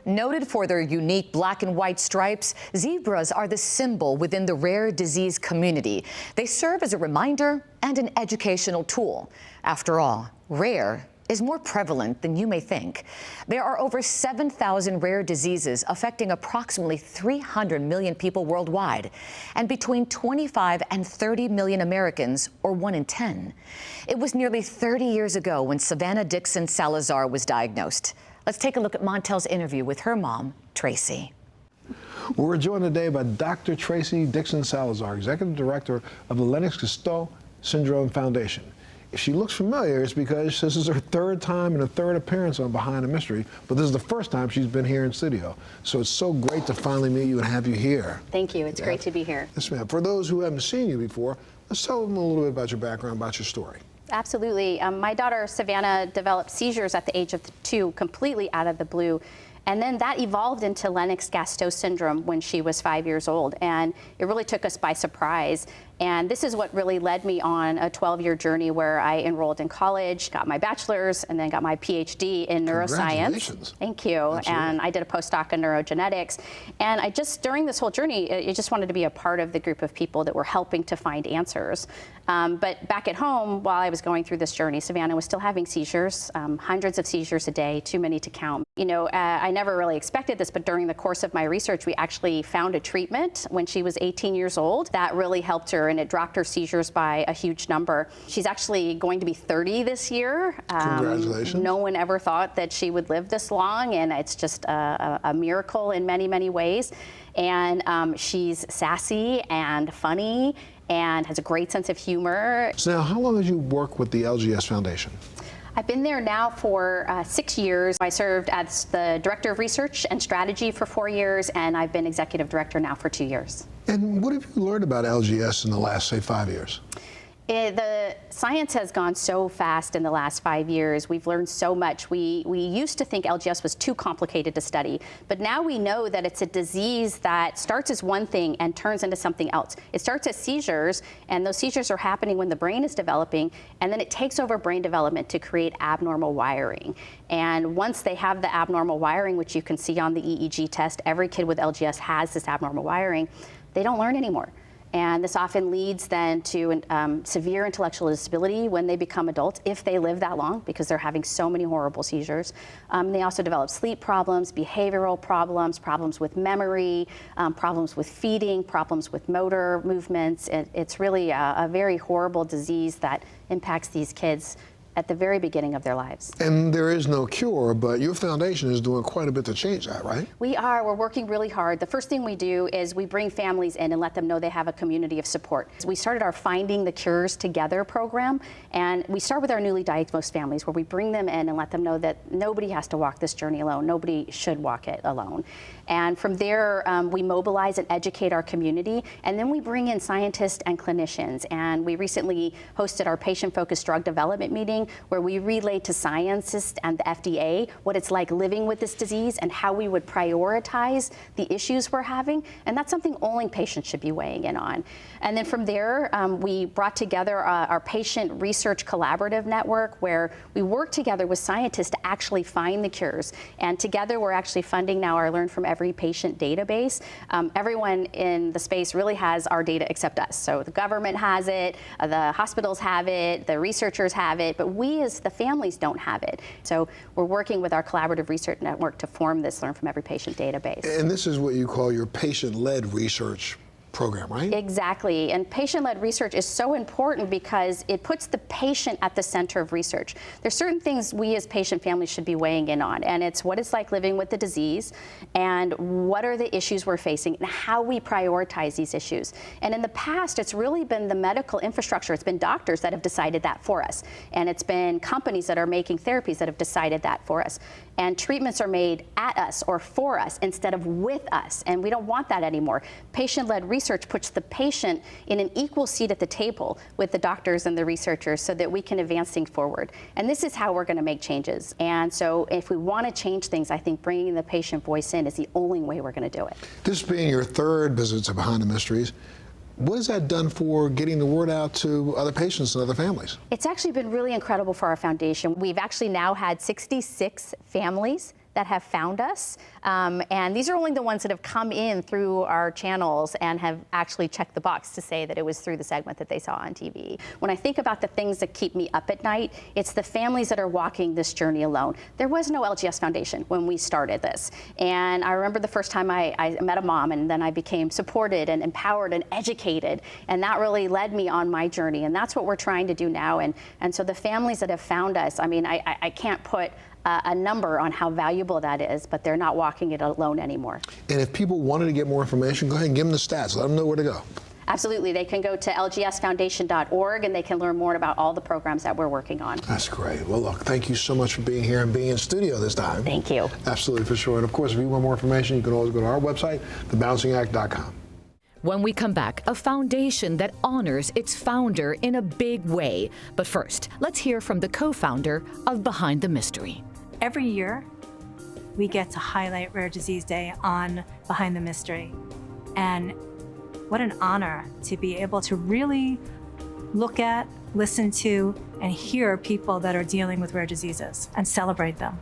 Noted for their unique black and white stripes, zebras are the symbol within the rare disease community. They serve as a reminder and an educational tool. After all, rare is more prevalent than you may think. There are over 7,000 rare diseases affecting approximately 300 million people worldwide, and between 25 and 30 million Americans, or 1 in 10. It was nearly 30 years ago when Tracy Dixon-Salazar was diagnosed. Let's take a look at Montel's interview with her mom, Tracy. We're joined today by Dr. Tracy Dixon-Salazar, Executive Director of the Lennox-Gastaut Syndrome Foundation. If she looks familiar, it's because this is her third time and a third appearance on Behind the Mystery, but this is the first time she's been here in studio. So it's so great to finally meet you and have you here. Thank you. It's great to be here. Yes, ma'am. For those who haven't seen you before, let's tell them a little bit about your background, about your story. Absolutely. My daughter, Savannah, developed seizures at the age of 2, completely out of the blue. And then that evolved into Lennox-Gastaut Syndrome when she was 5 years old. And it really took us by surprise. And this is what really led me on a 12-year journey where I enrolled in college, got my bachelor's, and then got my PhD in neuroscience. Thank you. Absolutely. And I did a postdoc in neurogenetics. And I just, during this whole journey, I just wanted to be a part of the group of people that were helping to find answers. But back at home, while I was going through this journey, Savannah was still having seizures, hundreds of seizures a day, too many to count. You know, I never really expected this, but during the course of my research, we actually found a treatment when she was 18 years old that really helped her, and it dropped her seizures by a huge number. She's actually going to be 30 this year. Congratulations. No one ever thought that she would live this long, and it's just a miracle in many, many ways. And she's sassy and funny and has a great sense of humor. So now, how long have you worked with the LGS Foundation? I've been there now for 6 years. I served as the Director of Research and Strategy for 4 years, and I've been Executive Director now for 2 years. And what have you learned about LGS in the last, say, 5 years? The science has gone so fast in the last 5 years. We've learned so much. We used to think LGS was too complicated to study, but now we know that it's a disease that starts as one thing and turns into something else. It starts as seizures, and those seizures are happening when the brain is developing, and then it takes over brain development to create abnormal wiring. And once they have the abnormal wiring, which you can see on the EEG test, every kid with LGS has this abnormal wiring, they don't learn anymore. And this often leads then to severe intellectual disability when they become adults, if they live that long, because they're having so many horrible seizures. They also develop sleep problems, behavioral problems, problems with memory, problems with feeding, problems with motor movements. It's really a very horrible disease that impacts these kids at the very beginning of their lives. And there is no cure, but your foundation is doing quite a bit to change that, right? We are. We're working really hard. The first thing we do is we bring families in and let them know they have a community of support. We started our Finding the Cures Together program, and we start with our newly diagnosed families, where we bring them in and let them know that nobody has to walk this journey alone. Nobody should walk it alone. And from there, we mobilize and educate our community, and then we bring in scientists and clinicians. And we recently hosted our patient-focused drug development meeting, where we relayed to scientists and the FDA what it's like living with this disease and how we would prioritize the issues we're having. And that's something only patients should be weighing in on. And then from there, we brought together our patient research collaborative network, where we work together with scientists to actually find the cures. And together, we're actually funding now our Learn from Every Patient database. Everyone in the space really has our data except us. So the government has it, the hospitals have it, the researchers have it, but we as the families don't have it. So we're working with our collaborative research network to form this Learn from Every Patient database. And this is what you call your patient-led research program, right? Exactly. And patient-led research is so important because it puts the patient at the center of research. There's certain things we as patient families should be weighing in on, and it's what it's like living with the disease, and what are the issues we're facing, and how we prioritize these issues. And in the past, it's really been the medical infrastructure. It's been doctors that have decided that for us, and it's been companies that are making therapies that have decided that for us. And treatments are made at us or for us instead of with us, and we don't want that anymore. Patient-led research puts the patient in an equal seat at the table with the doctors and the researchers so that we can advance things forward. And this is how we're going to make changes. And so if we want to change things, I think bringing the patient voice in is the only way we're going to do it. This being your third visit to Behind the Mysteries, what has that done for getting the word out to other patients and other families? It's actually been really incredible for our foundation. We've actually now had 66 families that have found us. And these are only the ones that have come in through our channels and have actually checked the box to say that it was through the segment that they saw on TV. When I think about the things that keep me up at night, it's the families that are walking this journey alone. There was no LGS Foundation when we started this. And I remember the first time I met a mom, and then I became supported and empowered and educated. And that really led me on my journey. And that's what we're trying to do now. And so the families that have found us, I mean, I can't put a number on how valuable that is, but they're not walking it alone anymore. And if people wanted to get more information, go ahead and give them the stats. Let them know where to go. Absolutely. They can go to lgsfoundation.org and they can learn more about all the programs that we're working on. That's great. Well, look, thank you so much for being here and being in studio this time. Thank you. Absolutely, for sure. And of course, if you want more information, you can always go to our website, thebalancingact.com. When we come back, a foundation that honors its founder in a big way. But first, let's hear from the co-founder of Behind the Mystery. Every year, we get to highlight Rare Disease Day on Behind the Mystery. And what an honor to be able to really look at, listen to, and hear people that are dealing with rare diseases and celebrate them.